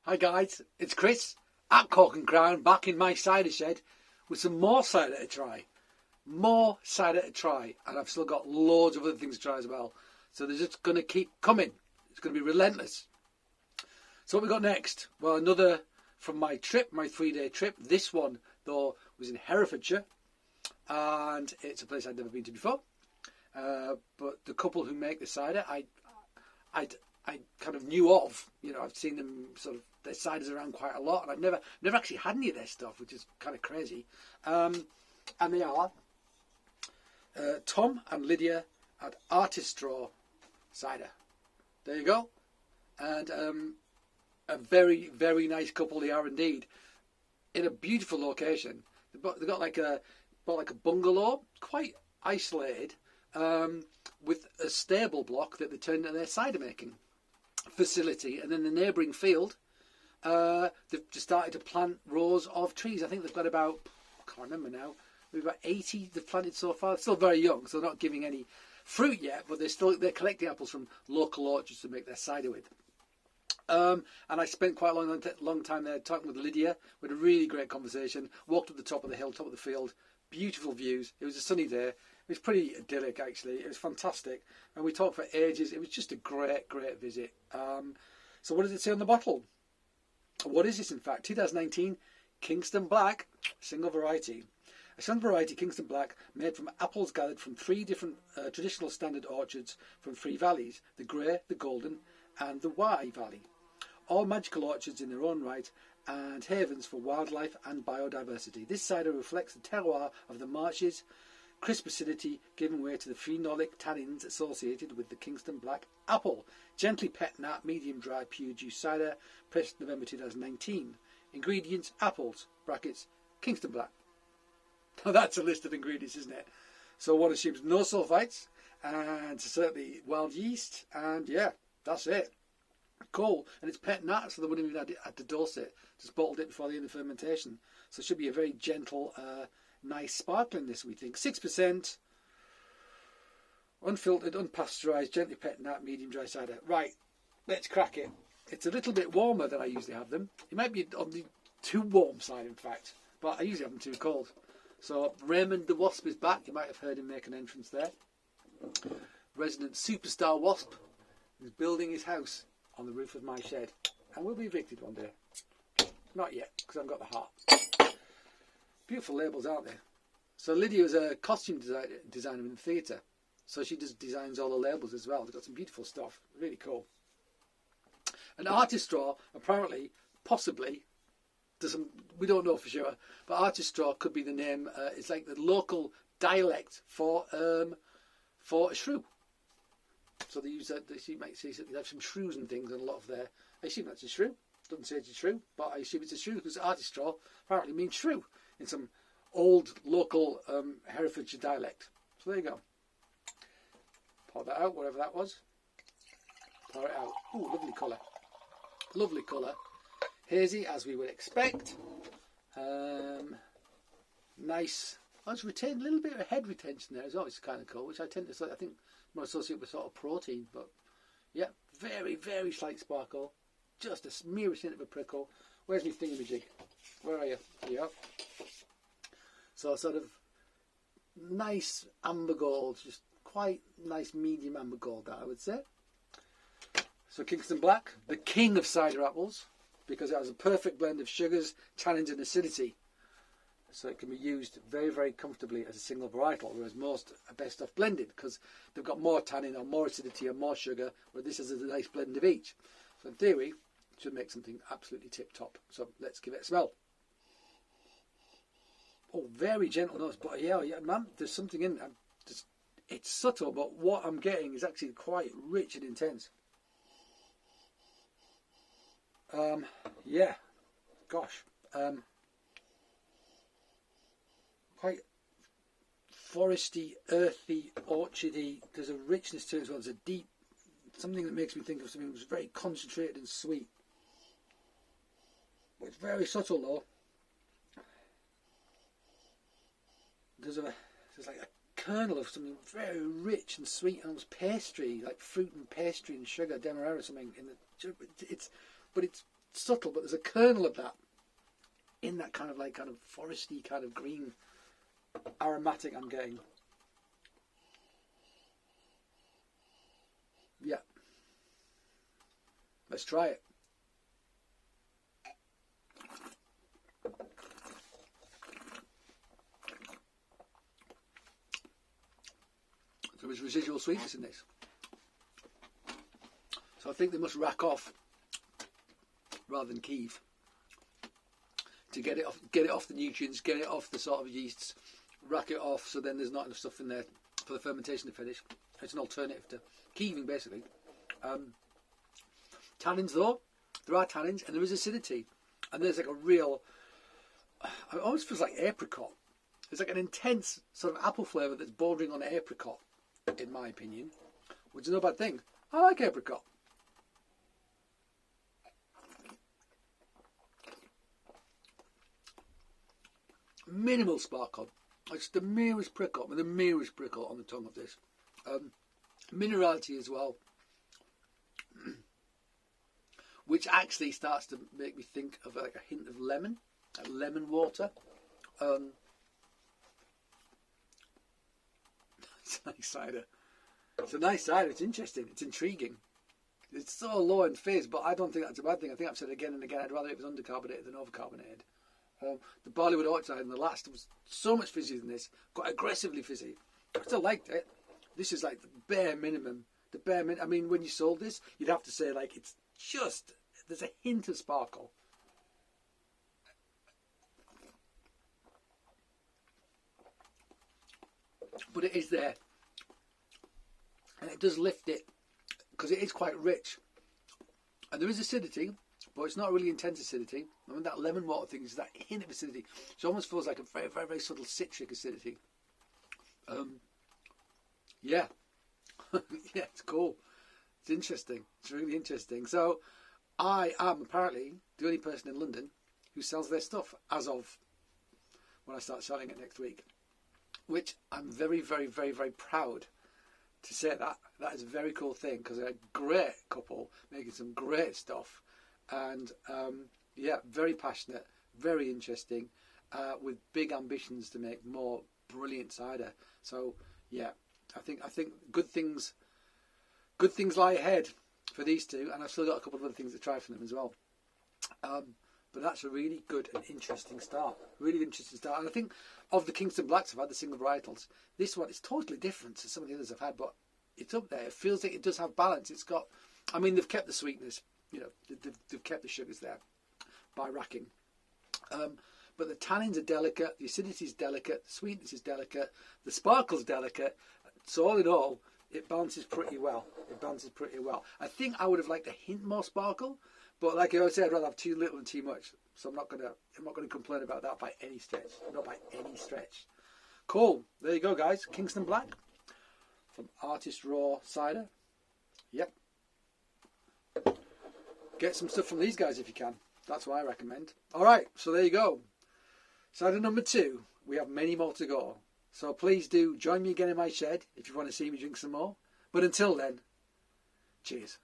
Hi guys, it's Chris at Cork and Crown back in my cider shed with some more cider to try. More cider to try, and I've still got loads of other things to try as well. So they're just going to keep coming. It's going to be relentless. So what we got next? Well, another from my trip, my 3-day trip. This one, though, was in Herefordshire, and it's a place I'd never been to before. But the couple who make the cider, I kind of knew of. You know, I've seen them sort of, their ciders around quite a lot, and I've never actually had any of their stuff, which is kind of crazy. And they are Tom and Lydia at Artistraw cider. There you go. And a very, very nice couple they are indeed. In a beautiful location. They've got like a bungalow, quite isolated, with a stable block that they turned into their cider making facility. And then the neighbouring field, they've just started to plant rows of trees. I think they've got about, I can't remember now, maybe about 80 they've planted so far. They're still very young, so they're not giving any fruit yet, but they're collecting apples from local orchards to make their cider with. And I spent quite a long time there talking with Lydia. We had a really great conversation. Walked up the top of the hill, top of the field. Beautiful views. It was a sunny day. It was pretty idyllic, actually. It was fantastic. And we talked for ages. It was just a great, great visit. So what does it say on the bottle? What is this, in fact? 2019 Kingston Black single variety. A single variety Kingston Black made from apples gathered from 3 different traditional standard orchards from 3 valleys. The Grey, the Golden and the Wye Valley. All magical orchards in their own right and havens for wildlife and biodiversity. This cider reflects the terroir of the marshes, crisp acidity giving way to the phenolic tannins associated with the Kingston Black apple. Gently pet nat, medium dry, pure juice cider, pressed November 2019. Ingredients: apples, brackets, Kingston Black. Now that's a list of ingredients, isn't it? So one assumes no sulfites and certainly wild yeast, and yeah, that's it. Cool. And it's pet nat, so they wouldn't even have to dose it. Just bottled it before the end of fermentation. So it should be a very gentle, nice sparkling, this we think. 6%, unfiltered, unpasteurised, gently pet nat, medium dry cider. Right, let's crack it. It's a little bit warmer than I usually have them. It might be on the too warm side, in fact, but I usually have them too cold. So Raymond the Wasp is back. You might have heard him make an entrance there. Resident superstar wasp is building his house on the roof of my shed, and will be evicted one day. Not yet, because I've got the heart. Beautiful labels, aren't they? So Lydia is a costume designer in the theatre, so she just designs all the labels as well. They've got some beautiful stuff, really cool. And Artistraw, apparently, possibly, we don't know for sure, but Artistraw could be the name. It's like the local dialect for a shrew. So they use that. They might say they have some shrews and things, and a lot of their. I assume that's a shrew. Doesn't say it's a shrew, but I assume it's a shrew because Artistraw apparently means shrew in some old local Herefordshire dialect. So there you go. Pour that out, whatever that was. Pour it out. Ooh, lovely colour. Lovely colour. Hazy, as we would expect. Nice. I was retained a little bit of head retention there as well, which is kind of cool, which I tend to, I think, more associate with sort of protein, but yeah, very, very slight sparkle. Just a merest hint of a prickle. Where's my thingamajig? Where are you? Here you are. So sort of nice amber gold, just quite nice medium amber gold, that I would say. So Kingston Black, the king of cider apples, because it has a perfect blend of sugars, tannins and acidity. So it can be used very, very comfortably as a single varietal, whereas most are best off blended because they've got more tannin or more acidity or more sugar, where this is a nice blend of each. So in theory, it should make something absolutely tip-top. So let's give it a smell. Oh, very gentle nose, but yeah, man, there's something in it. It's subtle, but what I'm getting is actually quite rich and intense. Yeah, gosh. Quite foresty, earthy, orchardy. There's a richness to it as well. There's a deep, something that makes me think of something that's very concentrated and sweet. But it's very subtle though. There's like a kernel of something very rich and sweet, and almost pastry, like fruit and pastry and sugar, demerara or something. But it's subtle, but there's a kernel of that in that kind of foresty kind of green aromatic I'm getting. Yeah. Let's try it. So there's residual sweetness in this. So I think they must rack off rather than keeve to get it off the nutrients, get it off the sort of yeasts, rack it off so then there's not enough stuff in there for the fermentation to finish. It's an alternative to keeving basically. Tannins though, there are tannins and there is acidity, and there's like a real, it almost feels like apricot. It's like an intense sort of apple flavour that's bordering on apricot, in my opinion, which is no bad thing. I like apricot. Minimal sparkle. It's the merest prickle, on the tongue of this. Minerality as well, which actually starts to make me think of like a hint of lemon, like lemon water. It's a nice cider. It's a nice cider. It's interesting. It's intriguing. It's so low in fizz, but I don't think that's a bad thing. I think I've said again and again, I'd rather it was undercarbonated than overcarbonated. The barley wood orchard in the last was so much fizzier than this, got aggressively fizzy. I still liked it. This is like the bare minimum. I mean, when you sold this, you'd have to say like it's just, there's a hint of sparkle. But it is there. And it does lift it, because it is quite rich. And there is acidity, but it's not really intense acidity. I mean, that lemon water thing is that hint of acidity. So it almost feels like a very, very, very subtle citric acidity. Yeah. Yeah, it's cool. It's interesting. It's really interesting. So I am apparently the only person in London who sells their stuff as of when I start selling it next week, which I'm very, very, very, very proud to say that. That is a very cool thing, because they're a great couple making some great stuff. And yeah, very passionate, very interesting, with big ambitions to make more brilliant cider. So yeah, I think good things lie ahead for these two, and I've still got a couple of other things to try from them as well. But that's a really good and interesting start. Really interesting start. And I think of the Kingston Blacks I've had, the single varietals, this one is totally different to some of the others I've had, but it's up there. It feels like it does have balance. It's got, I mean, they've kept the sweetness, you know, they've kept the sugars there by racking. But the tannins are delicate, the acidity is delicate, the sweetness is delicate, the sparkle's delicate. So all in all, it balances pretty well. I think I would have liked a hint more sparkle, but like I always say, I'd rather have too little and too much. So I'm not gonna complain about that by any stretch. Not by any stretch. Cool. There you go, guys. Kingston Black from Artistraw cider. Yep. Get some stuff from these guys if you can. That's what I recommend. All right. So there you go. Cider number 2. We have many more to go. So please do join me again in my shed if you want to see me drink some more. But until then, cheers.